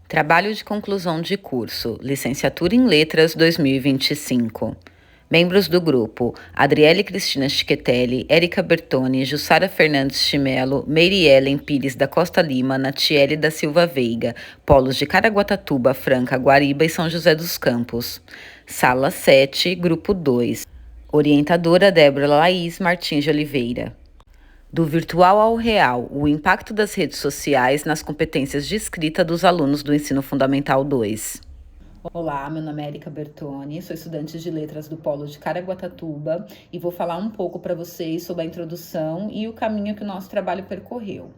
Trabalho de conclusão de curso, Licenciatura em Letras 2025. Membros do grupo: Adriele Cristina Chiquetelli, Érica Bertoni, Jussara Fernandes Chimelo, Meire Ellen Pires da Costa Lima, Natiele da Silva Veiga, polos de Caraguatatuba, Franca, Guariba e São José dos Campos. Sala 7, grupo 2. Orientadora Débora Laís Martins de Oliveira. Do virtual ao real, o impacto das redes sociais nas competências de escrita dos alunos do Ensino Fundamental 2. Olá, meu nome é Érica Bertoni, sou estudante de letras do Polo de Caraguatatuba e vou falar um pouco para vocês sobre a introdução e o caminho que o nosso trabalho percorreu.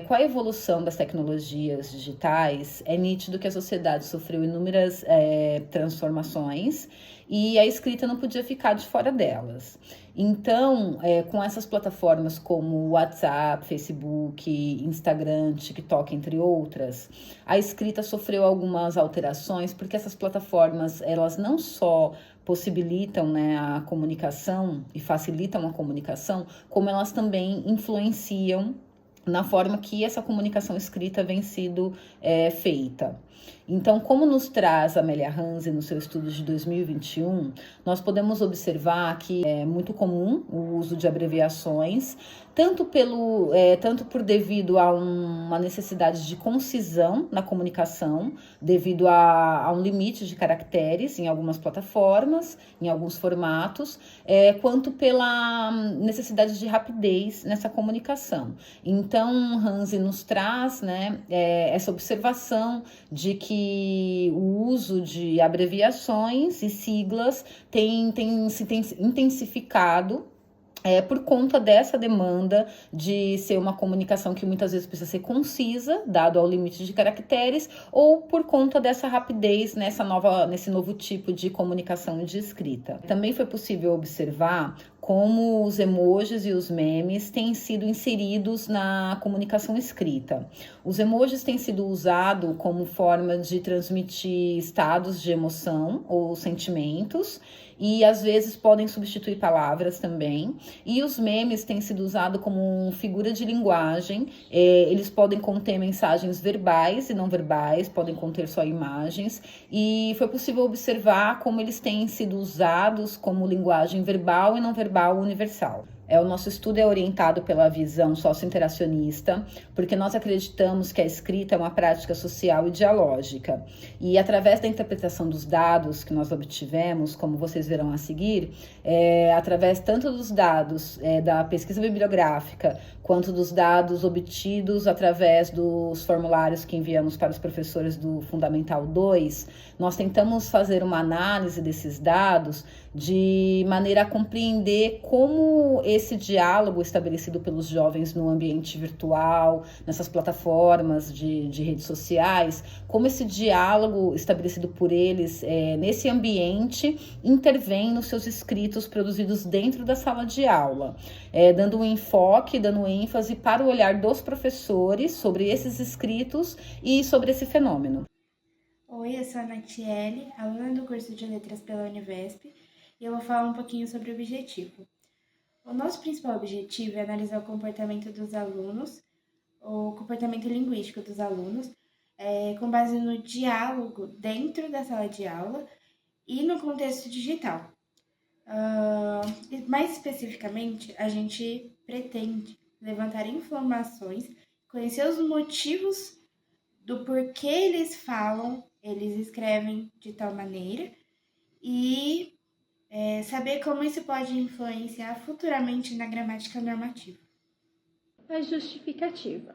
Com a evolução das tecnologias digitais, é nítido que a sociedade sofreu inúmeras transformações e a escrita não podia ficar de fora delas. Então, com essas plataformas como WhatsApp, Facebook, Instagram, TikTok, entre outras, a escrita sofreu algumas alterações, porque essas plataformas, elas não só possibilitam, né, a comunicação e facilitam a comunicação, como elas também influenciam na forma que essa comunicação escrita vem sido feita. Então, como nos traz a Amélia Hansen no seu estudo de 2021, nós podemos observar que é muito comum o uso de abreviações, tanto por devido a uma necessidade de concisão na comunicação, devido a um limite de caracteres em algumas plataformas, em alguns formatos, quanto pela necessidade de rapidez nessa comunicação. Então, Hansen nos traz, né, essa observação de que o uso de abreviações e siglas tem se intensificado por conta dessa demanda de ser uma comunicação que muitas vezes precisa ser concisa, dado ao limite de caracteres, ou por conta dessa rapidez nesse novo tipo de comunicação de escrita. Também foi possível observar como os emojis e os memes têm sido inseridos na comunicação escrita. Os emojis têm sido usados como forma de transmitir estados de emoção ou sentimentos, e às vezes podem substituir palavras também. E os memes têm sido usados como figura de linguagem. Eles podem conter mensagens verbais e não verbais, podem conter só imagens. E foi possível observar como eles têm sido usados como linguagem verbal e não verbal universal. O nosso estudo é orientado pela visão socio-interacionista, porque nós acreditamos que a escrita é uma prática social e dialógica. E através da interpretação dos dados que nós obtivemos, como vocês verão a seguir, através tanto dos dados da pesquisa bibliográfica, quanto dos dados obtidos através dos formulários que enviamos para os professores do Fundamental 2, nós tentamos fazer uma análise desses dados de maneira a compreender como esse diálogo estabelecido pelos jovens no ambiente virtual, nessas plataformas de redes sociais, como esse diálogo estabelecido por eles nesse ambiente intervém nos seus escritos produzidos dentro da sala de aula, dando um enfoque, dando ênfase para o olhar dos professores sobre esses escritos e sobre esse fenômeno. Oi, eu sou a Natiele, aluna do curso de Letras pela Univesp, e eu vou falar um pouquinho sobre o objetivo. O nosso principal objetivo é analisar o comportamento dos alunos, o comportamento linguístico dos alunos, com base no diálogo dentro da sala de aula e no contexto digital. Mais especificamente, a gente pretende levantar informações, conhecer os motivos do porquê eles falam, eles escrevem de tal maneira e saber como isso pode influenciar futuramente na gramática normativa. A justificativa.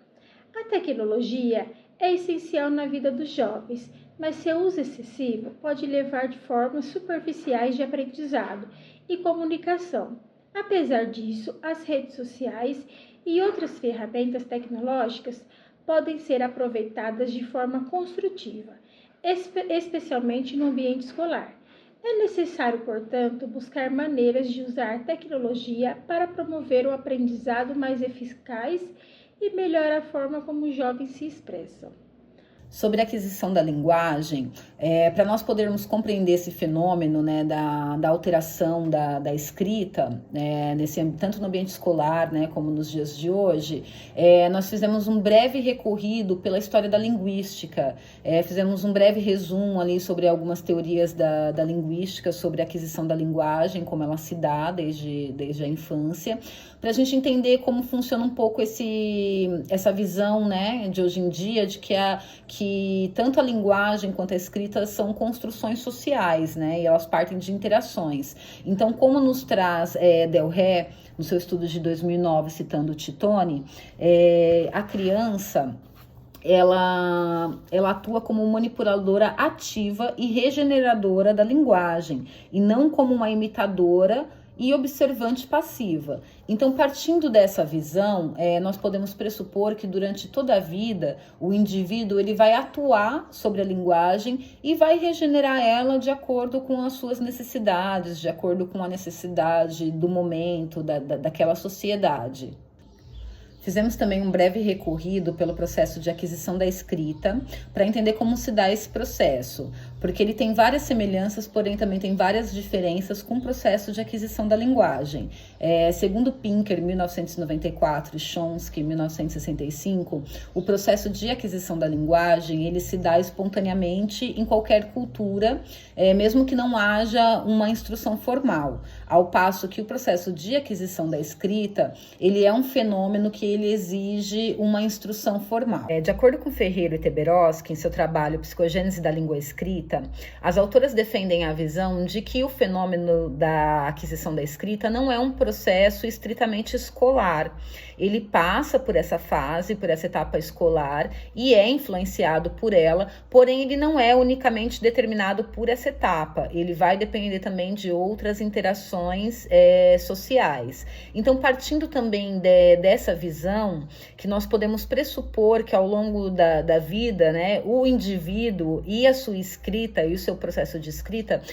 A tecnologia é essencial na vida dos jovens, mas seu uso excessivo pode levar de formas superficiais de aprendizado e comunicação. Apesar disso, as redes sociais e outras ferramentas tecnológicas podem ser aproveitadas de forma construtiva, especialmente no ambiente escolar. É necessário, portanto, buscar maneiras de usar a tecnologia para promover o aprendizado mais eficaz e melhorar a forma como os jovens se expressam. sobre a aquisição da linguagem, para nós podermos compreender esse fenômeno, né, da alteração da escrita, tanto no ambiente escolar, né, como nos dias de hoje, nós fizemos um breve recorrido pela história da linguística, fizemos um breve resumo ali sobre algumas teorias da linguística, sobre a aquisição da linguagem, como ela se dá desde a infância, para a gente entender como funciona um pouco essa visão, né, de hoje em dia, de que tanto a linguagem quanto a escrita são construções sociais, né, e elas partem de interações. Então, como nos traz Del Ré, no seu estudo de 2009, citando o Titone, a criança ela atua como manipuladora ativa e regeneradora da linguagem, e não como uma imitadora e observante passiva. Então, partindo dessa visão, nós podemos pressupor que durante toda a vida, o indivíduo ele vai atuar sobre a linguagem e vai regenerar ela de acordo com as suas necessidades, de acordo com a necessidade do momento, daquela sociedade. Fizemos também um breve recorrido pelo processo de aquisição da escrita, para entender como se dá esse processo, porque ele tem várias semelhanças, porém também tem várias diferenças com o processo de aquisição da linguagem. Segundo Pinker, 1994, e Chomsky, 1965, o processo de aquisição da linguagem, ele se dá espontaneamente em qualquer cultura, mesmo que não haja uma instrução formal, ao passo que o processo de aquisição da escrita, ele é um fenômeno que ele exige uma instrução formal. De acordo com Ferreiro e Teberoski, em seu trabalho Psicogênese da Língua Escrita, as autoras defendem a visão de que o fenômeno da aquisição da escrita não é um processo estritamente escolar. Ele passa por essa fase, por essa etapa escolar e é influenciado por ela, porém ele não é unicamente determinado por essa etapa. Ele vai depender também de outras interações sociais. Então, partindo também dessa visão, que nós podemos pressupor que ao longo da vida, né, o indivíduo e a sua escrita e o seu processo de escrita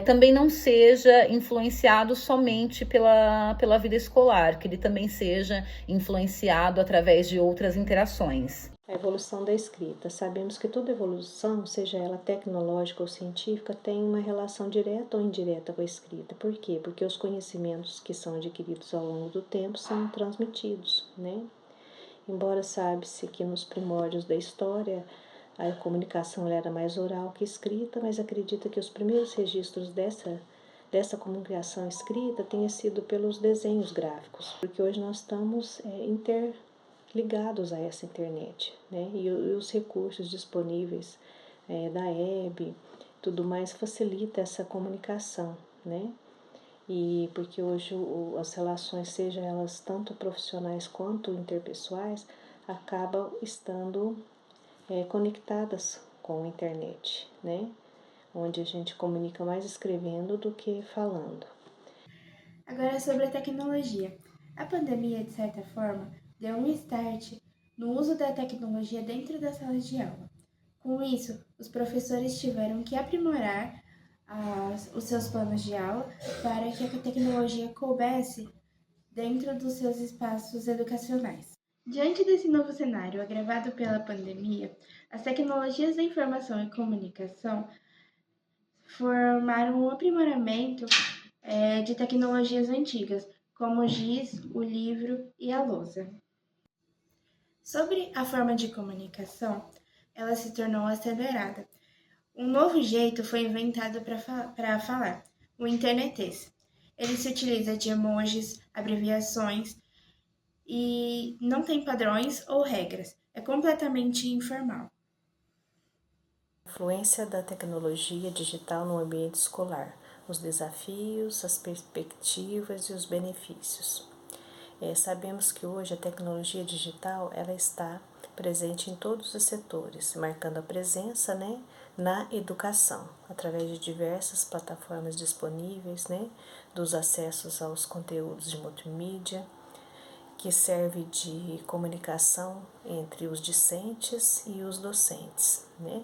também não seja influenciado somente pela vida escolar, que ele também seja influenciado através de outras interações. A evolução da escrita. Sabemos que toda evolução, seja ela tecnológica ou científica, tem uma relação direta ou indireta com a escrita. Por quê? Porque os conhecimentos que são adquiridos ao longo do tempo são transmitidos, né? Embora sabe-se que nos primórdios da história a comunicação era mais oral que escrita, mas acredita que os primeiros registros dessa comunicação escrita tenha sido pelos desenhos gráficos, porque hoje nós estamos interligados a essa internet, né? E os recursos disponíveis da web, tudo mais facilita essa comunicação, né? E porque hoje as relações, sejam elas tanto profissionais quanto interpessoais, acabam estando conectadas com a internet, né? Onde a gente comunica mais escrevendo do que falando. Agora sobre a tecnologia. A pandemia, de certa forma, deu um start no uso da tecnologia dentro das salas de aula. Com isso, os professores tiveram que aprimorar os seus planos de aula para que a tecnologia coubesse dentro dos seus espaços educacionais. Diante desse novo cenário agravado pela pandemia, as tecnologias da informação e comunicação formaram um aprimoramento de tecnologias antigas, como o giz, o livro e a lousa. Sobre a forma de comunicação, ela se tornou acelerada. Um novo jeito foi inventado para falar, o internetês. Ele se utiliza de emojis, abreviações e não tem padrões ou regras. É completamente informal. Influência da tecnologia digital no ambiente escolar, os desafios, as perspectivas e os benefícios. Sabemos que hoje a tecnologia digital ela está presente em todos os setores, marcando a presença, né, na educação, através de diversas plataformas disponíveis, né, dos acessos aos conteúdos de multimídia, que serve de comunicação entre os discentes e os docentes, né,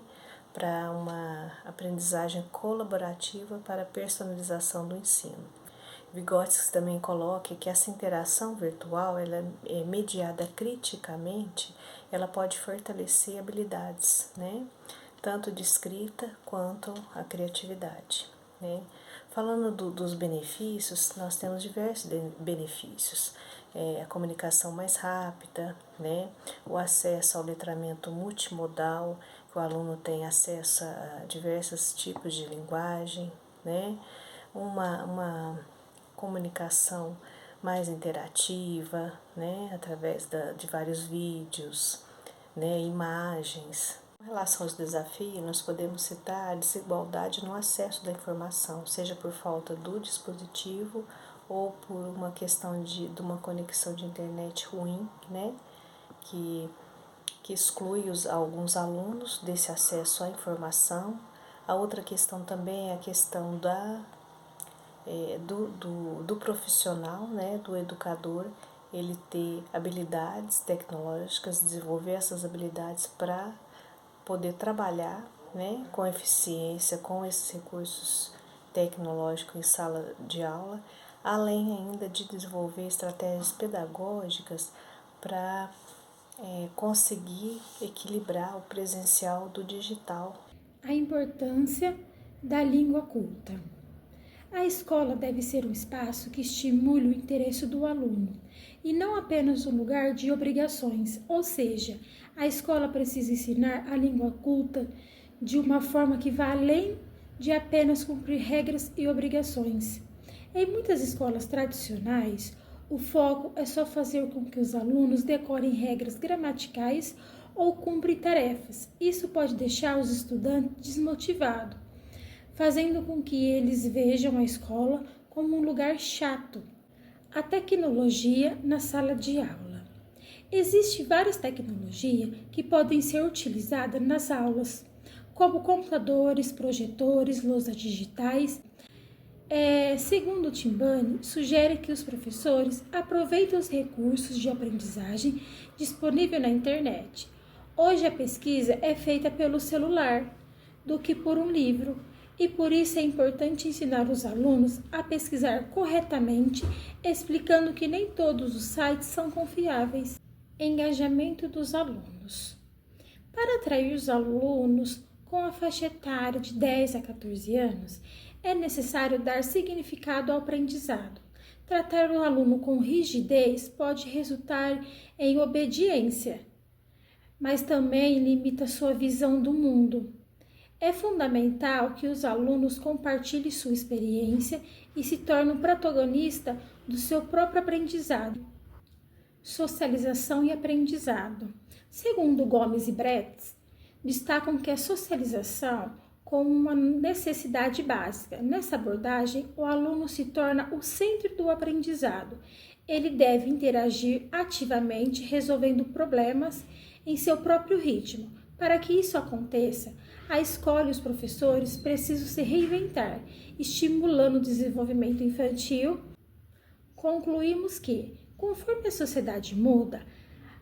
para uma aprendizagem colaborativa para a personalização do ensino. Vygotsky também coloca que essa interação virtual, ela é mediada criticamente, ela pode fortalecer habilidades, né? Tanto de escrita quanto a criatividade, né? Falando dos benefícios, nós temos diversos benefícios. A comunicação mais rápida, né? O acesso ao letramento multimodal, que o aluno tem acesso a diversos tipos de linguagem, né? Uma comunicação mais interativa, né? Através de vários vídeos, né? Imagens. Com relação aos desafios, nós podemos citar a desigualdade no acesso da informação, seja por falta do dispositivo ou por uma questão de uma conexão de internet ruim, né, que exclui alguns alunos desse acesso à informação. A outra questão também é a questão do profissional, né, do educador, ele ter habilidades tecnológicas, desenvolver essas habilidades para poder trabalhar, né, com eficiência com esses recursos tecnológicos em sala de aula, além ainda de desenvolver estratégias pedagógicas para conseguir equilibrar o presencial do digital. A importância da língua culta. A escola deve ser um espaço que estimule o interesse do aluno e não apenas um lugar de obrigações, ou seja, a escola precisa ensinar a língua culta de uma forma que vá além de apenas cumprir regras e obrigações. Em muitas escolas tradicionais, o foco é só fazer com que os alunos decorem regras gramaticais ou cumprem tarefas. Isso pode deixar os estudantes desmotivados, fazendo com que eles vejam a escola como um lugar chato. A tecnologia na sala de aula. Existem várias tecnologias que podem ser utilizadas nas aulas, como computadores, projetores, lousas digitais. Segundo Timbani, sugere que os professores aproveitem os recursos de aprendizagem disponíveis na internet. Hoje a pesquisa é feita pelo celular do que por um livro, e por isso é importante ensinar os alunos a pesquisar corretamente, explicando que nem todos os sites são confiáveis. Engajamento dos alunos. Para atrair os alunos com a faixa etária de 10 a 14 anos, é necessário dar significado ao aprendizado. Tratar o aluno com rigidez pode resultar em obediência, mas também limita sua visão do mundo. É fundamental que os alunos compartilhem sua experiência e se tornem protagonistas do seu próprio aprendizado. Socialização e aprendizado. Segundo Gomes e Bretz, destacam que a socialização como uma necessidade básica. Nessa abordagem, o aluno se torna o centro do aprendizado. Ele deve interagir ativamente, resolvendo problemas em seu próprio ritmo. Para que isso aconteça, a escola e os professores precisam se reinventar, estimulando o desenvolvimento infantil. Concluímos que, conforme a sociedade muda,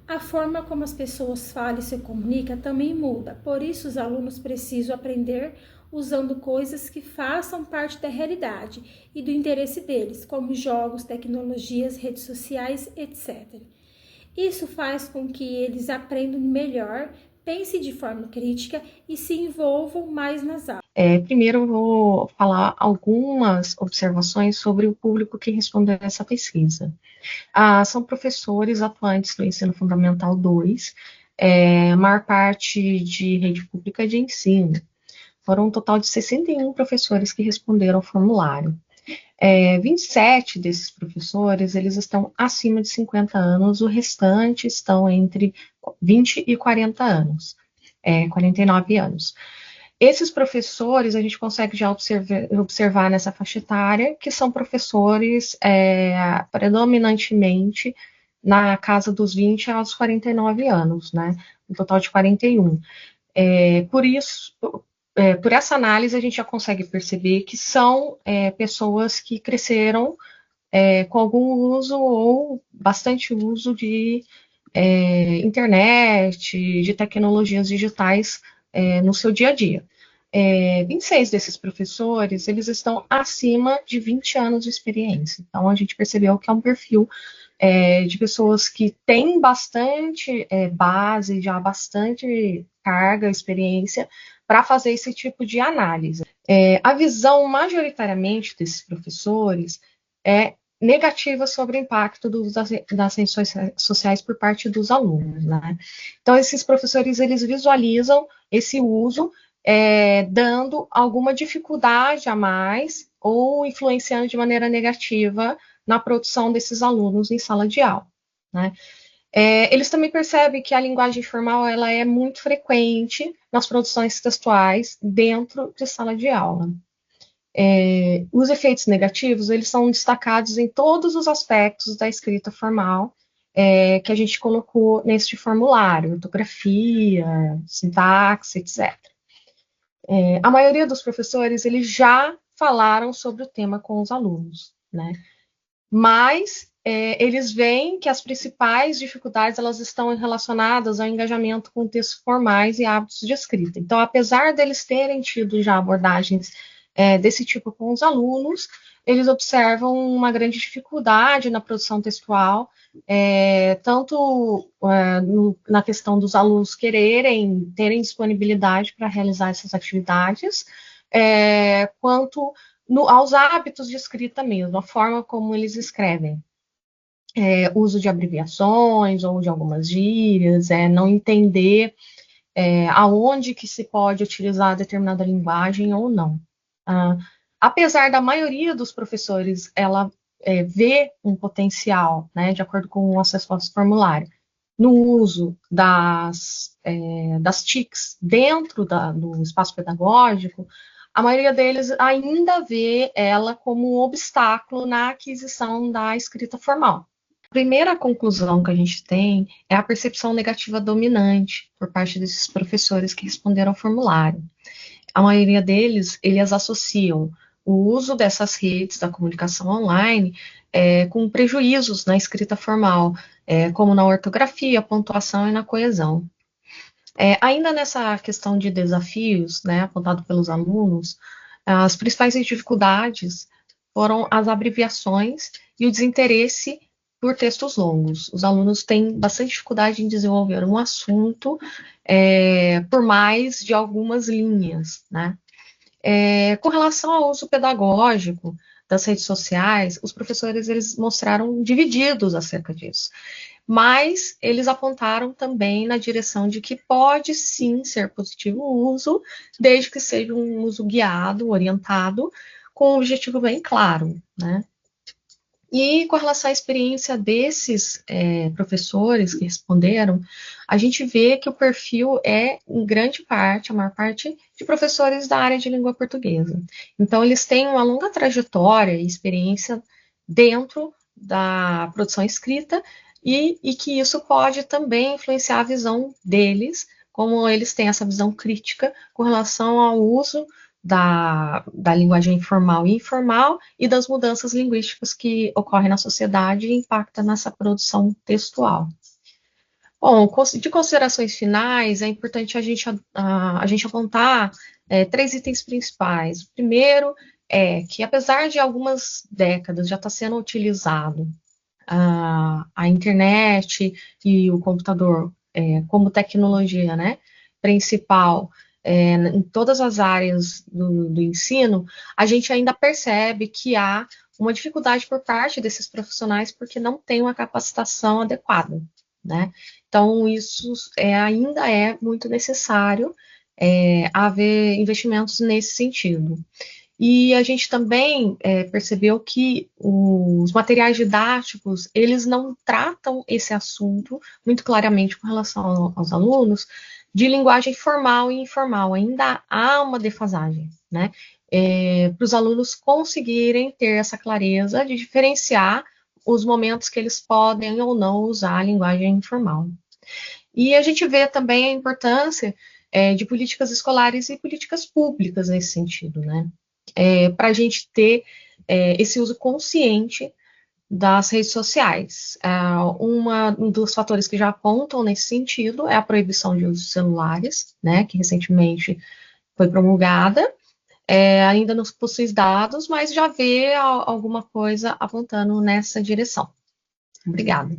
a forma como as pessoas falam e se comunicam também muda. Por isso, os alunos precisam aprender usando coisas que façam parte da realidade e do interesse deles, como jogos, tecnologias, redes sociais, etc. Isso faz com que eles aprendam melhor, pensem de forma crítica e se envolvam mais nas aulas. Primeiro eu vou falar algumas observações sobre o público que respondeu a essa pesquisa. São professores atuantes do ensino fundamental 2, a maior parte de rede pública de ensino. Foram um total de 61 professores que responderam ao formulário. 27 desses professores, eles estão acima de 50 anos, o restante estão entre 20 e 40 anos, 49 anos. Esses professores, a gente consegue já observar nessa faixa etária, que são professores predominantemente na casa dos 20 aos 49 anos, né? Um total de 41. Por isso, por essa análise, a gente já consegue perceber que são pessoas que cresceram com algum uso ou bastante uso de internet, de tecnologias digitais no seu dia a dia. 26 desses professores, eles estão acima de 20 anos de experiência. Então, a gente percebeu que é um perfil de pessoas que têm bastante base, já bastante carga, experiência, para fazer esse tipo de análise. A visão, majoritariamente, desses professores é negativa sobre o impacto das redes sociais por parte dos alunos, né? Então, esses professores, eles visualizam esse uso dando alguma dificuldade a mais ou influenciando de maneira negativa na produção desses alunos em sala de aula, né? Eles também percebem que a linguagem formal ela é muito frequente nas produções textuais dentro de sala de aula. Os efeitos negativos eles são destacados em todos os aspectos da escrita formal que a gente colocou neste formulário, ortografia, sintaxe, etc. A maioria dos professores eles já falaram sobre o tema com os alunos, né? Mas eles veem que as principais dificuldades elas estão relacionadas ao engajamento com textos formais e hábitos de escrita. Então, apesar deles terem tido já abordagens desse tipo com os alunos, eles observam uma grande dificuldade na produção textual, tanto na questão dos alunos terem disponibilidade para realizar essas atividades, quanto aos hábitos de escrita mesmo, a forma como eles escrevem. Uso de abreviações ou de algumas gírias, não entender aonde que se pode utilizar determinada linguagem ou não. Apesar da maioria dos professores, ela vê um potencial, né, de acordo com o acesso ao formulário, no uso das TICs dentro do espaço pedagógico, a maioria deles ainda vê ela como um obstáculo na aquisição da escrita formal. A primeira conclusão que a gente tem é a percepção negativa dominante por parte desses professores que responderam ao formulário. A maioria deles, eles associam o uso dessas redes da comunicação online com prejuízos na escrita formal, como na ortografia, pontuação e na coesão. Ainda nessa questão de desafios, né, apontado pelos alunos, as principais dificuldades foram as abreviações e o desinteresse por textos longos. Os alunos têm bastante dificuldade em desenvolver um assunto por mais de algumas linhas, né? Com relação ao uso pedagógico das redes sociais, os professores eles mostraram divididos acerca disso. Mas eles apontaram também na direção de que pode sim ser positivo o uso, desde que seja um uso guiado, orientado, com um objetivo bem claro, né? E com relação à experiência desses professores que responderam, a gente vê que o perfil em grande parte, a maior parte, de professores da área de língua portuguesa. Então, eles têm uma longa trajetória e experiência dentro da produção escrita e que isso pode também influenciar a visão deles, como eles têm essa visão crítica com relação ao uso da linguagem formal e informal e das mudanças linguísticas que ocorrem na sociedade e impactam nessa produção textual. Bom, de considerações finais, é importante a gente apontar 3 itens principais. O primeiro é que, apesar de algumas décadas já estar sendo utilizado a internet e o computador como tecnologia, né, principal em todas as áreas do ensino, a gente ainda percebe que há uma dificuldade por parte desses profissionais porque não tem uma capacitação adequada, né? Então, isso ainda é muito necessário haver investimentos nesse sentido. E a gente também percebeu que os materiais didáticos, eles não tratam esse assunto muito claramente com relação aos alunos, de linguagem formal e informal, ainda há uma defasagem, né? Para os alunos conseguirem ter essa clareza de diferenciar os momentos que eles podem ou não usar a linguagem informal. E a gente vê também a importância de políticas escolares e políticas públicas nesse sentido, né? Para a gente ter esse uso consciente das redes sociais. Um dos fatores que já apontam nesse sentido é a proibição de uso de celulares, né, que recentemente foi promulgada, ainda não possui dados, mas já vê alguma coisa apontando nessa direção. Obrigada.